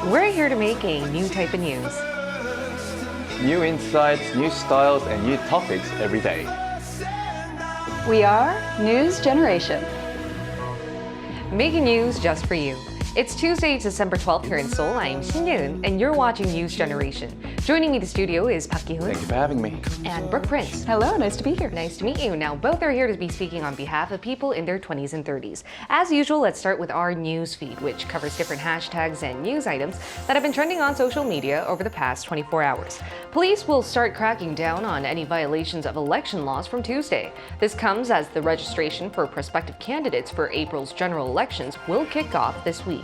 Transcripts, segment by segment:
We're here to make a new type of news. New insights, new styles, and new topics every day. We are News Generation. Making news just for you. It's Tuesday, December 12th here in Seoul. I'm Shin-Yoon, and you're watching News Generation. Joining me in the studio is Park Ki-hoon. Thank you for having me. And Brooke Prince. Hello, nice to be here. Nice to meet you. Now, both are here to be speaking on behalf of people in their 20s and 30s. As usual, let's start with our news feed, which covers different hashtags and news items that have been trending on social media over the past 24 hours. Police will start cracking down on any violations of election laws from Tuesday. This comes as the registration for prospective candidates for April's general elections will kick off this week.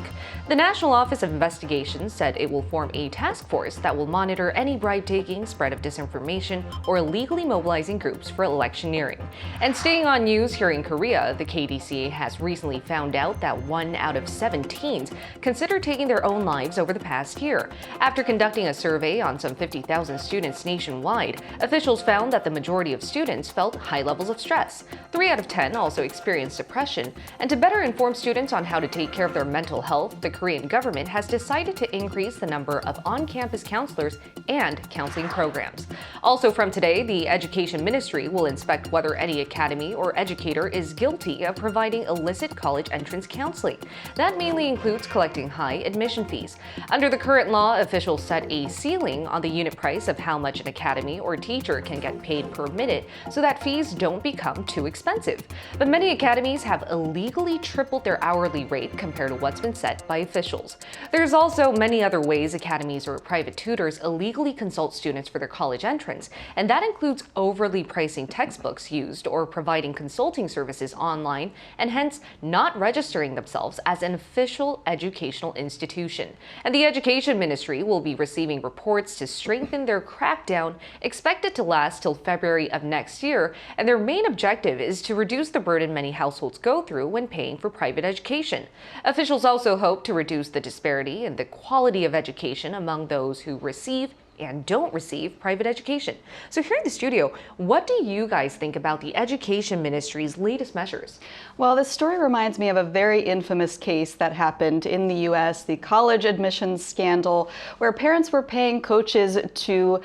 The National Office of Investigations said it will form a task force that will monitor any bribe-taking, spread of disinformation, or illegally mobilizing groups for electioneering. And staying on news here in Korea, the KDCA has recently found out that 1 out of 7 teens considered taking their own lives over the past year. After conducting a survey on some 50,000 students nationwide, officials found that the majority of students felt high levels of stress. 3 out of 10 also experienced depression. And to better inform students on how to take care of their mental health, the Korean government has decided to increase the number of on-campus counselors and counseling programs. Also from today, the Education Ministry will inspect whether any academy or educator is guilty of providing illicit college entrance counseling. That mainly includes collecting high admission fees. Under the current law, officials set a ceiling on the unit price of how much an academy or teacher can get paid per minute so that fees don't become too expensive. But many academies have illegally tripled their hourly rate compared to what's been set by officials. There's also many other ways academies or private tutors illegally consult students for their college entrance, and that includes overly pricing textbooks used or providing consulting services online and hence not registering themselves as an official educational institution. And the Education Ministry will be receiving reports to strengthen their crackdown, expected to last till February of next year, and their main objective is to reduce the burden many households go through when paying for private education. Officials also hope to reduce the disparity in the quality of education among those who receive and don't receive private education. So here in the studio, what do you guys think about the Education Ministry's latest measures? Well, this story reminds me of a very infamous case that happened in the US, the college admissions scandal, where parents were paying coaches to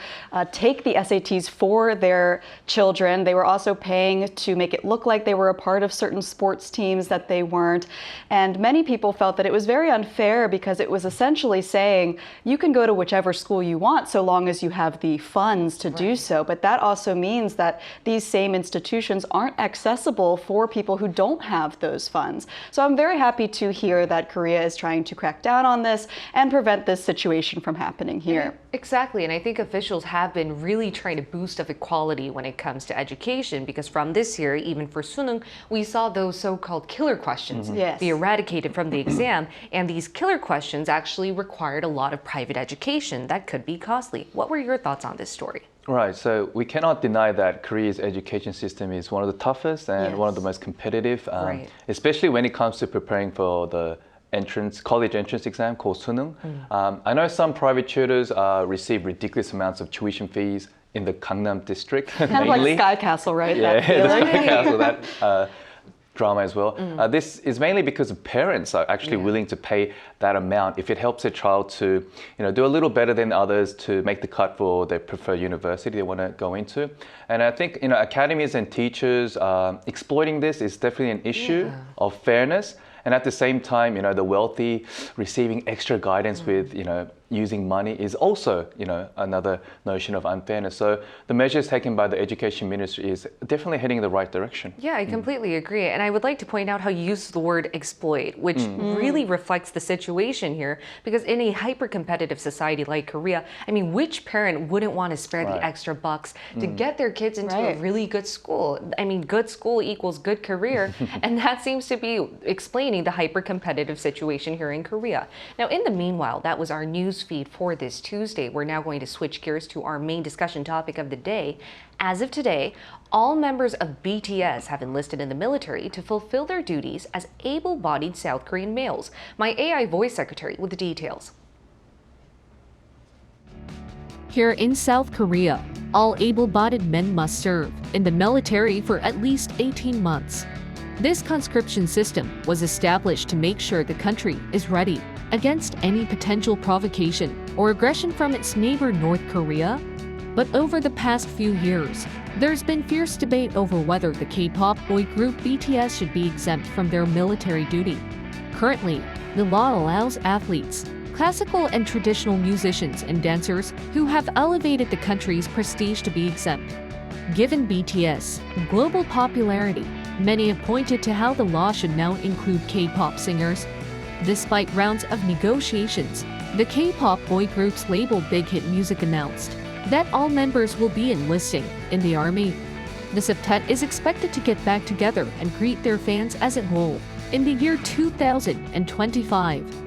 take the SATs for their children. They were also paying to make it look like they were a part of certain sports teams that they weren't. And many people felt that it was very unfair because it was essentially saying, you can go to whichever school you want so long as you have the funds to do so. But that also means that these same institutions aren't accessible for people who don't have those funds. So I'm very happy to hear that Korea is trying to crack down on this and prevent this situation from happening here. Exactly, and I think officials have been really trying to boost up equality when it comes to education, because from this year, even for Suneung, we saw those so-called killer questions be eradicated from the exam, and these killer questions actually required a lot of private education that could be costly. What were your thoughts on this story? Right, so we cannot deny that Korea's education system is one of the toughest and one of the most competitive, especially when it comes to preparing for the college entrance exam called Suneung. I know some private tutors receive ridiculous amounts of tuition fees in the Gangnam district. Kind of like Sky Castle, right? Yeah, the Sky Castle, that drama as well. This is mainly because parents are actually willing to pay that amount if it helps their child to, do a little better than others to make the cut for their preferred university they want to go into. And I think, academies and teachers exploiting this is definitely an issue of fairness. And at the same time, the wealthy receiving extra guidance with, using money is also, another notion of unfairness. So the measures taken by the Education Ministry is definitely heading in the right direction. Yeah, I completely agree. And I would like to point out how you use the word exploit, which really reflects the situation here, because in a hyper-competitive society like Korea, I mean, which parent wouldn't want to spare the extra bucks to get their kids into a really good school? I mean, good school equals good career, and that seems to be explaining the hyper-competitive situation here in Korea. Now, in the meanwhile, that was our news feed for this Tuesday. We're now going to switch gears to our main discussion topic of the day. As of today, all members of BTS have enlisted in the military to fulfill their duties as able-bodied South Korean males. My AI voice secretary with the details. Here in South Korea, all able-bodied men must serve in the military for at least 18 months. This conscription system was established to make sure the country is ready against any potential provocation or aggression from its neighbor North Korea. But over the past few years, there's been fierce debate over whether the K-pop boy group BTS should be exempt from their military duty. Currently, the law allows athletes, classical and traditional musicians and dancers who have elevated the country's prestige to be exempt. Given BTS' global popularity, many have pointed to how the law should now include K-pop singers. Despite rounds of negotiations, the K-pop boy group's label Big Hit Music announced that all members will be enlisting in the army. The septet is expected to get back together and greet their fans as a whole in the year 2025.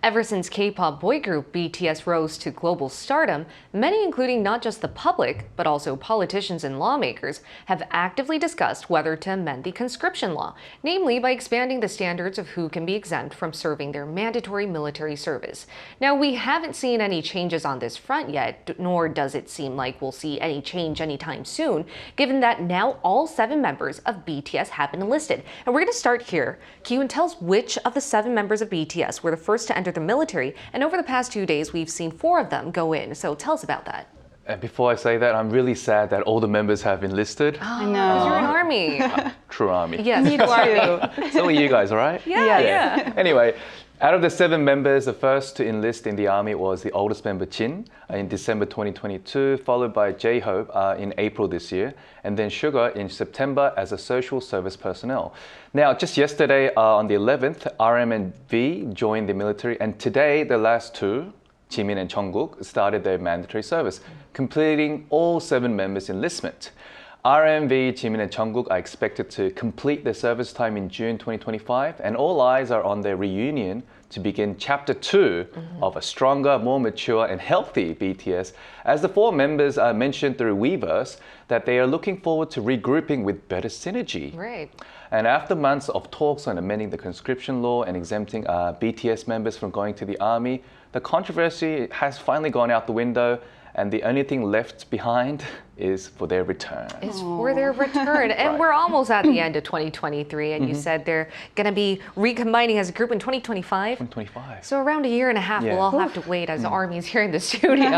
Ever since K-pop boy group BTS rose to global stardom, many, including not just the public, but also politicians and lawmakers, have actively discussed whether to amend the conscription law, namely by expanding the standards of who can be exempt from serving their mandatory military service. Now, we haven't seen any changes on this front yet, nor does it seem like we'll see any change anytime soon, given that now all 7 members of BTS have been enlisted. And we're going to start here. Kyun, tell us which of the 7 members of BTS were the first to enter the military, and over the past 2 days we've seen 4 of them go in. So tell us about that. And before I say that, I'm really sad that all the members have enlisted. I know. Because you're an army. True army. Yes, Me too. So are you guys, all right? Yeah. Anyway, out of the 7 members, the first to enlist in the army was the oldest member, Jin, in December 2022, followed by JHope in April this year, and then Suga in September as a social service personnel. Now, just yesterday on the 11th, RM and V joined the military, and today the last 2, Jimin and Jungkook, started their mandatory service, completing all 7 members' enlistment. RMV, Jimin and Jungkook are expected to complete their service time in June 2025, and all eyes are on their reunion to begin Chapter 2 of a stronger, more mature and healthy BTS, as the 4 members mentioned through Weverse that they are looking forward to regrouping with better synergy. Right. And after months of talks on amending the conscription law and exempting BTS members from going to the army, the controversy has finally gone out the window, and the only thing left behind is for their return. And we're almost at the end of 2023, and you said they're going to be recombining as a group in 2025. 2025. So around a year and a half, we'll all have to wait as armies here in the studio.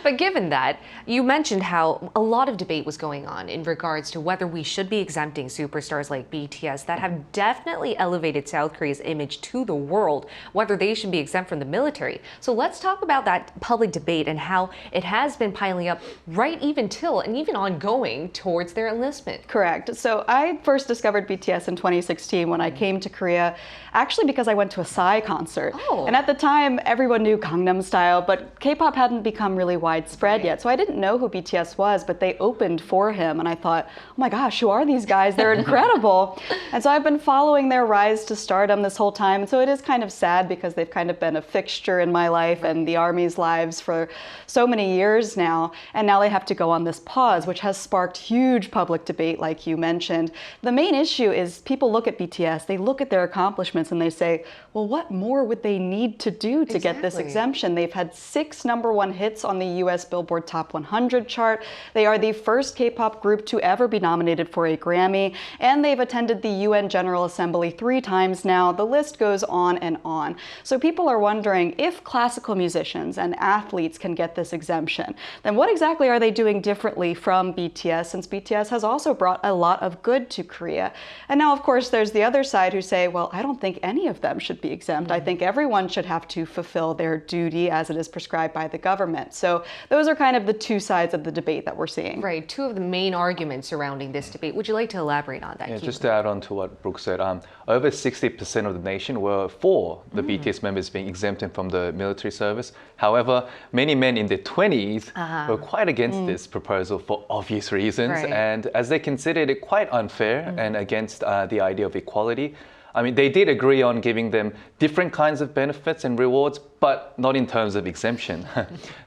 But given that, you mentioned how a lot of debate was going on in regards to whether we should be exempting superstars like BTS that have definitely elevated South Korea's image to the world, whether they should be exempt from the military. So let's talk about that public debate and how it has been piling up right even till and even ongoing towards their enlistment. Correct. So I first discovered BTS in 2016 when I came to Korea, actually because I went to a Psy concert. Oh. And at the time, everyone knew Gangnam Style, but K-pop hadn't become really widespread yet. So I didn't know who BTS was, but they opened for him. And I thought, oh my gosh, who are these guys? They're incredible. And so I've been following their rise to stardom this whole time. And so it is kind of sad because they've kind of been a fixture in my life and the Army's lives for so many years now. And now they have to go on this pause, which has sparked huge public debate, like you mentioned. The main issue is people look at BTS, they look at their accomplishments, and they say, well, what more would they need to do to get this exemption? They've had 6 #1 hits on the US Billboard Top 100 chart. They are the first K-pop group to ever be nominated for a Grammy, and they've attended the UN General Assembly 3 times now. The list goes on and on. So people are wondering, if classical musicians and athletes can get this exemption, then what exactly are they doing differently from BTS, since BTS has also brought a lot of good to Korea? And now, of course, there's the other side who say, well, I don't think any of them should be exempt. I think everyone should have to fulfill their duty as it is prescribed by the government. So those are kind of the 2 sides of the debate that we're seeing. Right, 2 of the main arguments surrounding this debate. Would you like to elaborate on that? Yeah, just to add on to what Brooke said, over 60% of the nation were for the BTS members being exempted from the military service. However, many men in their 20s were quite against this proposal for obvious reasons, and as they considered it quite unfair and against the idea of equality. I mean, they did agree on giving them different kinds of benefits and rewards, but not in terms of exemption.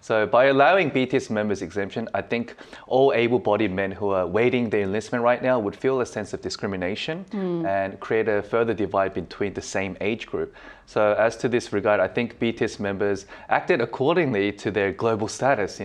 So by allowing BTS members exemption, I think all able-bodied men who are waiting their enlistment right now would feel a sense of discrimination and create a further divide between the same age group. So as to this regard, I think BTS members acted accordingly to their global status,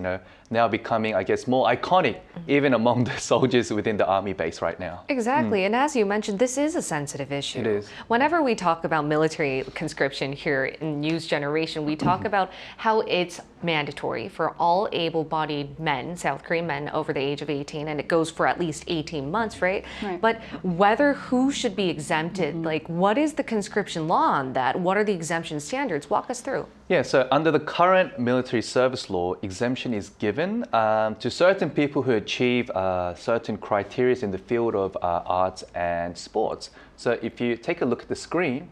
now becoming, I guess, more iconic even among the soldiers within the army base right now. Exactly. And as you mentioned, this is a sensitive issue. It is. Whenever we talk about military conscription here in News Generation, we talk about how it's mandatory for all able-bodied men, South Korean men over the age of 18, and it goes for at least 18 months, right? But whether who should be exempted, like what is the conscription law on that? What are the exemption standards? Walk us through. Yeah, so under the current military service law, exemption is given to certain people who achieve certain criteria in the field of arts and sports. So if you take a look at the screen,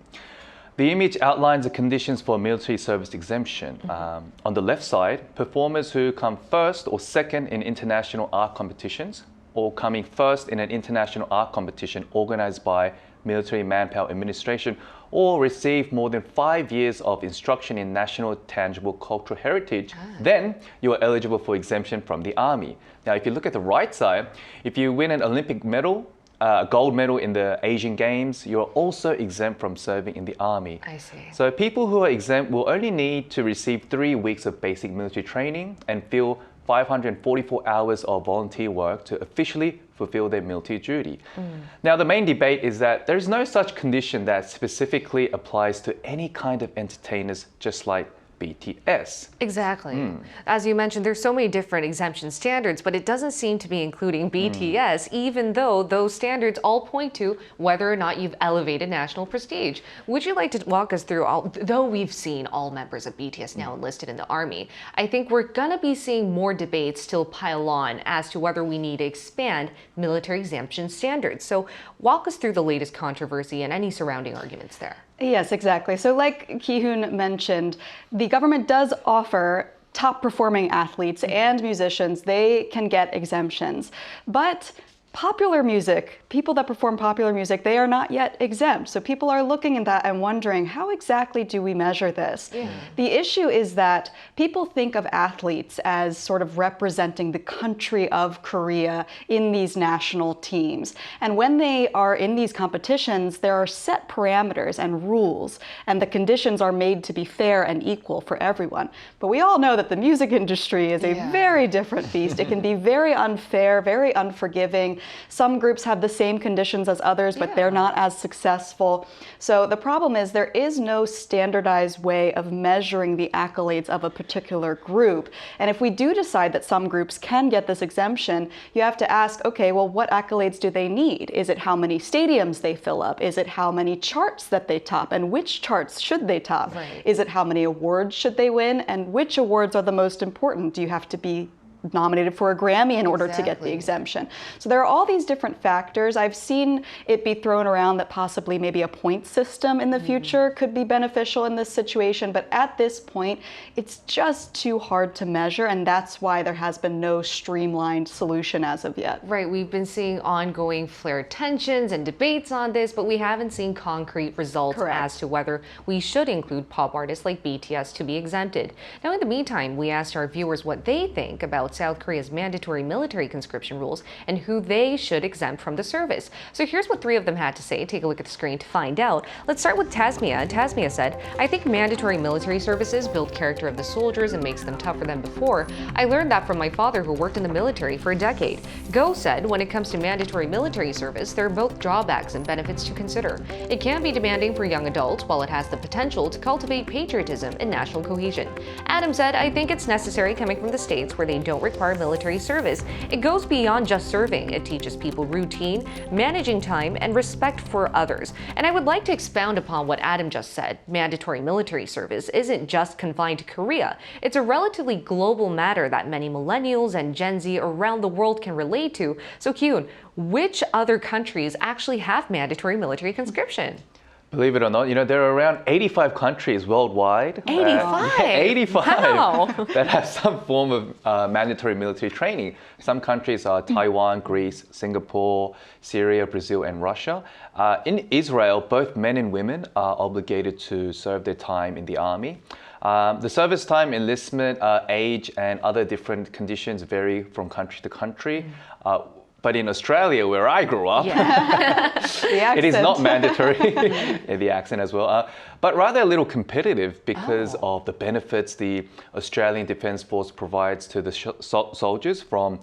the image outlines the conditions for military service exemption. On the left side, performers who come first or second in international art competitions, or coming first in an international art competition organized by Military Manpower Administration, or receive more than 5 years of instruction in national tangible cultural heritage, then you are eligible for exemption from the army. Now, if you look at the right side, if you win an Olympic medal, a gold medal in the Asian Games, you're also exempt from serving in the army. I see. So people who are exempt will only need to receive 3 weeks of basic military training and fill 544 hours of volunteer work to officially fulfill their military duty. Now, the main debate is that there is no such condition that specifically applies to any kind of entertainers, just like BTS. Exactly. As you mentioned, there's so many different exemption standards, but it doesn't seem to be including BTS, even though those standards all point to whether or not you've elevated national prestige. Would you like to walk us through, though we've seen all members of BTS now enlisted in the army, I think we're going to be seeing more debates still pile on as to whether we need to expand military exemption standards. So walk us through the latest controversy and any surrounding arguments there. Yes, exactly. So like Ki-hoon mentioned, the government does offer top performing athletes and musicians, they can get exemptions. But popular music, people that perform popular music, they are not yet exempt. So people are looking at that and wondering, how exactly do we measure this? The issue is that people think of athletes as sort of representing the country of Korea in these national teams. And when they are in these competitions, there are set parameters and rules, and the conditions are made to be fair and equal for everyone. But we all know that the music industry is a very different beast. It can be very unfair, very unforgiving. Some groups have the same conditions as others, but they're not as successful. So the problem is there is no standardized way of measuring the accolades of a particular group. And if we do decide that some groups can get this exemption, you have to ask, okay, well, what accolades do they need? Is it how many stadiums they fill up? Is it how many charts that they top? And which charts should they top? Is it how many awards should they win? And which awards are the most important? Do you have to be nominated for a Grammy in order to get the exemption? So there are all these different factors. I've seen it be thrown around that possibly maybe a point system in the future could be beneficial in this situation, but at this point, it's just too hard to measure, and that's why there has been no streamlined solution as of yet. Right, we've been seeing ongoing flared tensions and debates on this, but we haven't seen concrete results as to whether we should include pop artists like BTS to be exempted. Now, in the meantime, we asked our viewers what they think about South Korea's mandatory military conscription rules and who they should exempt from the service. So here's what 3 of them had to say. Take a look at the screen to find out. Let's start with Tasmia. Tasmia said, I think mandatory military services build character of the soldiers and makes them tougher than before. I learned that from my father who worked in the military for a decade. Go said, when it comes to mandatory military service, there are both drawbacks and benefits to consider. It can be demanding for young adults while it has the potential to cultivate patriotism and national cohesion. Adam said, I think it's necessary coming from the states where they don't require military service. It goes beyond just serving. It teaches people routine, managing time, and respect for others. And I would like to expound upon what Adam just said. Mandatory military service isn't just confined to Korea. It's a relatively global matter that many millennials and Gen Z around the world can relate to. So Kyun, which other countries actually have mandatory military conscription? Believe it or not, there are around 85 countries worldwide. 85? 85 How? that have some form of mandatory military training. Some countries are Taiwan, Greece, Singapore, Syria, Brazil, and Russia. In Israel, both men and women are obligated to serve their time in the army. The service time, enlistment, age, and other different conditions vary from country to country. But in Australia, where I grew up, it is not mandatory, the accent as well, but rather a little competitive because of the benefits the Australian Defence Force provides to the soldiers from,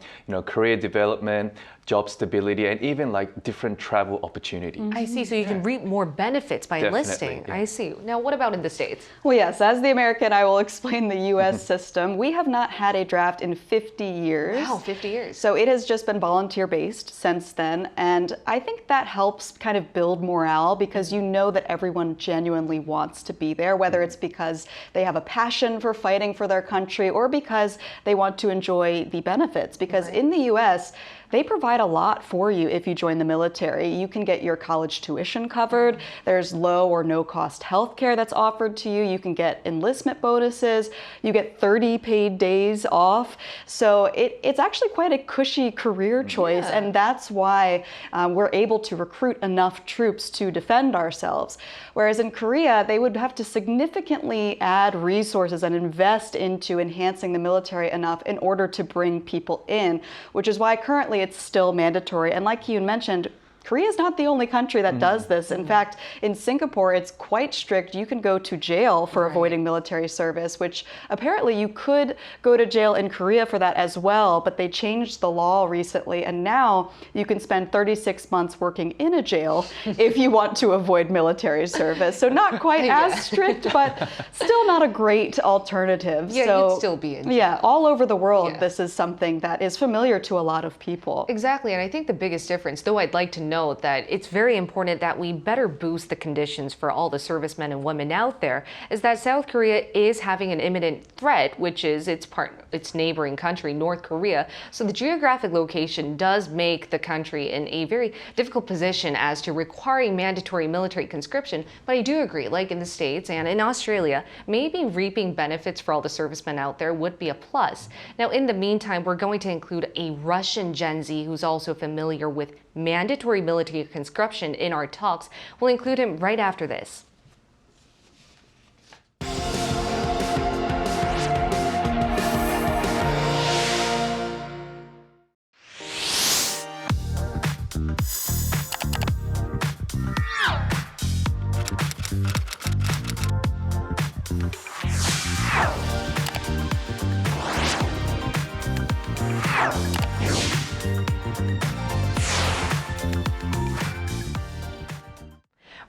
career development, job stability, and even like different travel opportunities. I see. So you can reap more benefits by enlisting. Yeah. I see. Now, what about in the States? Well, yes, as the American, I will explain the U.S. system. We have not had a draft in 50 years. Wow, 50 years. So it has just been volunteer-based since then. And I think that helps kind of build morale because you know that everyone genuinely wants to be there, whether it's because they have a passion for fighting for their country or because they want to enjoy the benefits. Because in the U.S., they provide a lot for you if you join the military. You can get your college tuition covered. There's low or no cost health care that's offered to you. You can get enlistment bonuses. You get 30 paid days off. So it's actually quite a cushy career choice. Yeah. And that's why we're able to recruit enough troops to defend ourselves. Whereas in Korea, they would have to significantly add resources and invest into enhancing the military enough in order to bring people in, which is why currently it's still mandatory. And like you mentioned, Korea is not the only country that does this. In fact, in Singapore, it's quite strict. You can go to jail for avoiding military service, which apparently you could go to jail in Korea for that as well, but they changed the law recently, and now you can spend 36 months working in a jail if you want to avoid military service. So not quite as strict, but still not a great alternative. Yeah, so, you'd still be in jail. Yeah, all over the world, this is something that is familiar to a lot of people. Exactly, and I think the biggest difference, though I'd like to note that it's very important that we better boost the conditions for all the servicemen and women out there, is that South Korea is having an imminent threat, which is its neighboring country, North Korea. So the geographic location does make the country in a very difficult position as to requiring mandatory military conscription. But I do agree, like in the States and in Australia, maybe reaping benefits for all the servicemen out there would be a plus. Now, in the meantime, we're going to include a Russian Gen Z who's also familiar with mandatory military conscription in our talks. We'll include him right after this.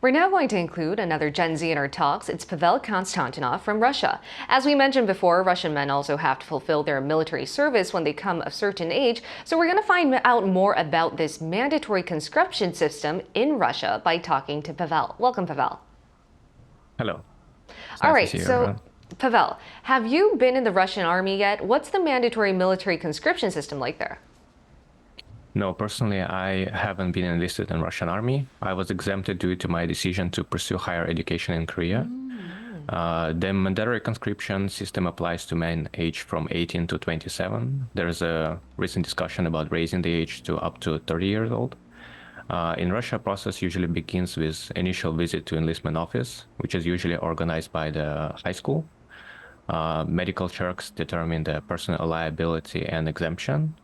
We're now going to include another Gen Z in our talks. It's Pavel Konstantinov from Russia. As we mentioned before, Russian men also have to fulfill their military service when they come of certain age. So we're going to find out more about this mandatory conscription system in Russia by talking to Pavel. Welcome, Pavel. Hello. All right, so Pavel, have you been in the Russian army yet? What's the mandatory military conscription system like there? No, personally, I haven't been enlisted in Russian army. I was exempted due to my decision to pursue higher education in Korea. The mandatory conscription system applies to men aged from 18 to 27. There's a recent discussion about raising the age to up to 30 years old. In Russia, process usually begins with initial visit to enlistment office, which is usually organized by the high school. Medical checks determine the personal liability and exemption.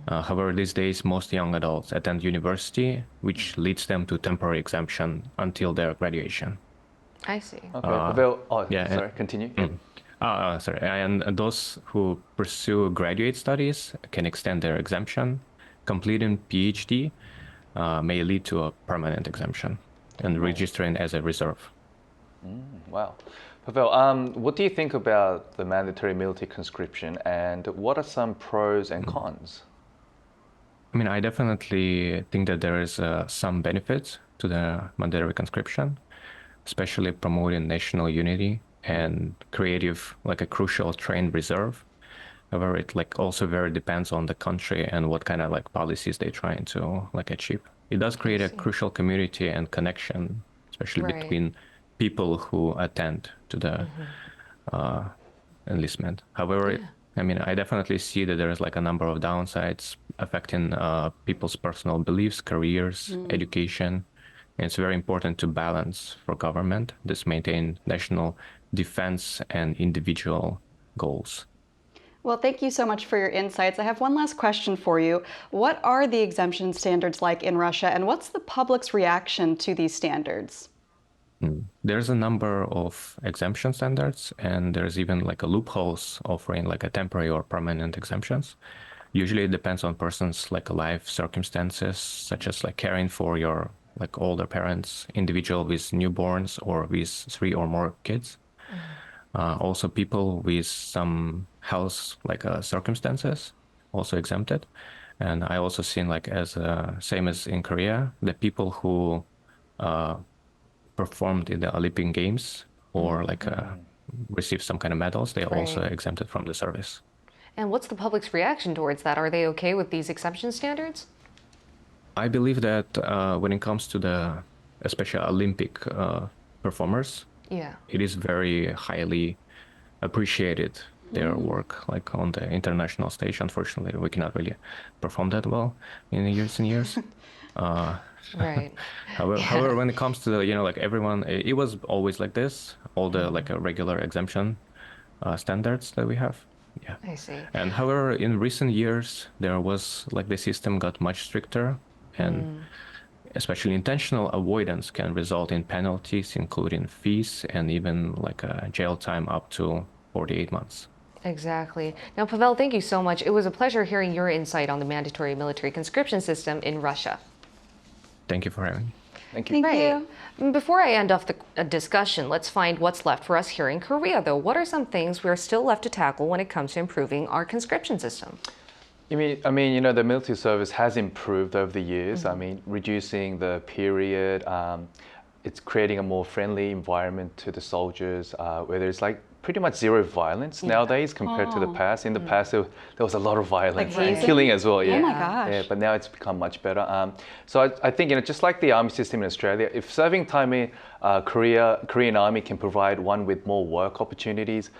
However, these days, most young adults attend university, which leads them to temporary exemption until their graduation. I see. Okay, sorry, continue. Sorry, and those who pursue graduate studies can extend their exemption. Completing PhD may lead to a permanent exemption and registering as a reserve. Wow. Pavel, what do you think about the mandatory military conscription, and what are some pros and cons? I mean, I definitely think that there is some benefits to the mandatory conscription, especially promoting national unity and creative, like a crucial trained reserve. However, it also very depends on the country and what kind of policies they're trying to achieve. It does create a crucial community and connection, especially between people who attend to the enlistment. However, I mean, I definitely see that there is a number of downsides affecting people's personal beliefs, careers, education. And it's very important to balance for government this maintain national defense and individual goals. Well, thank you so much for your insights. I have one last question for you. What are the exemption standards like in Russia, and what's the public's reaction to these standards? There's a number of exemption standards, and there's even like a loopholes offering like a temporary or permanent exemptions. Usually it depends on person's like life circumstances, such as like caring for your like older parents, individual with newborns or with 3 or more kids. Also people with some health like circumstances also exempted. And I also seen like as same as in Korea, the people who performed in the Olympic Games or like received some kind of medals, they also exempted from the service. And what's the public's reaction towards that? Are they okay with these exemption standards? I believe that when it comes to the especially Olympic performers, it is very highly appreciated their work like on the international stage. Unfortunately, we cannot really perform that well in years and years. Right. However, when it comes to the, like everyone, it was always like this, all the like a regular exemption standards that we have. Yeah. I see. And however, in recent years, there was like the system got much stricter, and especially intentional avoidance can result in penalties, including fees and even like a jail time up to 48 months. Exactly. Now, Pavel, thank you so much. It was a pleasure hearing your insight on the mandatory military conscription system in Russia. Thank you for having me. Thank you. Thank you. Before I end off the discussion, let's find what's left for us here in Korea, though. What are some things we're still left to tackle when it comes to improving our conscription system? I mean, the military service has improved over the years. I mean, reducing the period, it's creating a more friendly environment to the soldiers, where there's like pretty much zero violence nowadays compared to the past. In the past, there was a lot of violence and killing as well. Yeah. Oh my gosh. Yeah, but now it's become much better. So I think, just like the army system in Australia, if serving time in Korean army can provide one with more work opportunities,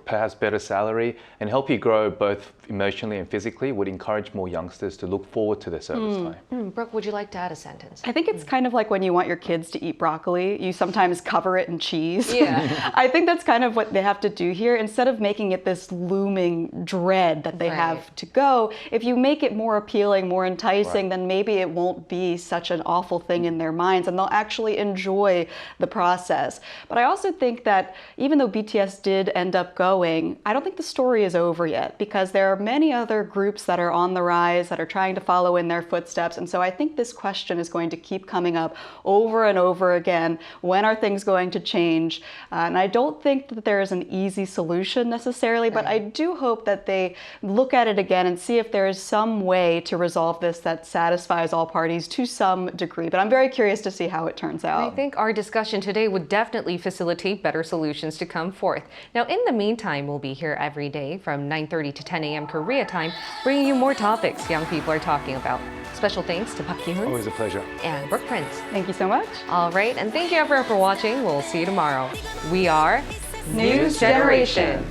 perhaps better salary, and help you grow both emotionally and physically, would encourage more youngsters to look forward to their service time. Brooke, would you like to add a sentence? I think it's kind of like when you want your kids to eat broccoli, you sometimes cover it in cheese. Yeah. I think that's kind of what they have to do here. Instead of making it this looming dread that they have to go, if you make it more appealing, more enticing, then maybe it won't be such an awful thing in their minds and they'll actually enjoy the process. But I also think that even though BTS did end up going, I don't think the story is over yet, because there are many other groups that are on the rise that are trying to follow in their footsteps. And so I think this question is going to keep coming up over and over again. When are things going to change? And I don't think that there is an easy solution necessarily, but I do hope that they look at it again and see if there is some way to resolve this that satisfies all parties to some degree. But I'm very curious to see how it turns out. I think our discussion today would definitely facilitate better solutions to come forth. Now, in the meantime, we'll be here every day from 9:30 to 10 a.m. Korea time, bringing you more topics young people are talking about. Special thanks to Park Ki-hoon Always a pleasure. and Brooke Prince. Thank you so much. All right, and thank you everyone for watching. We'll see you tomorrow. We are News Generation.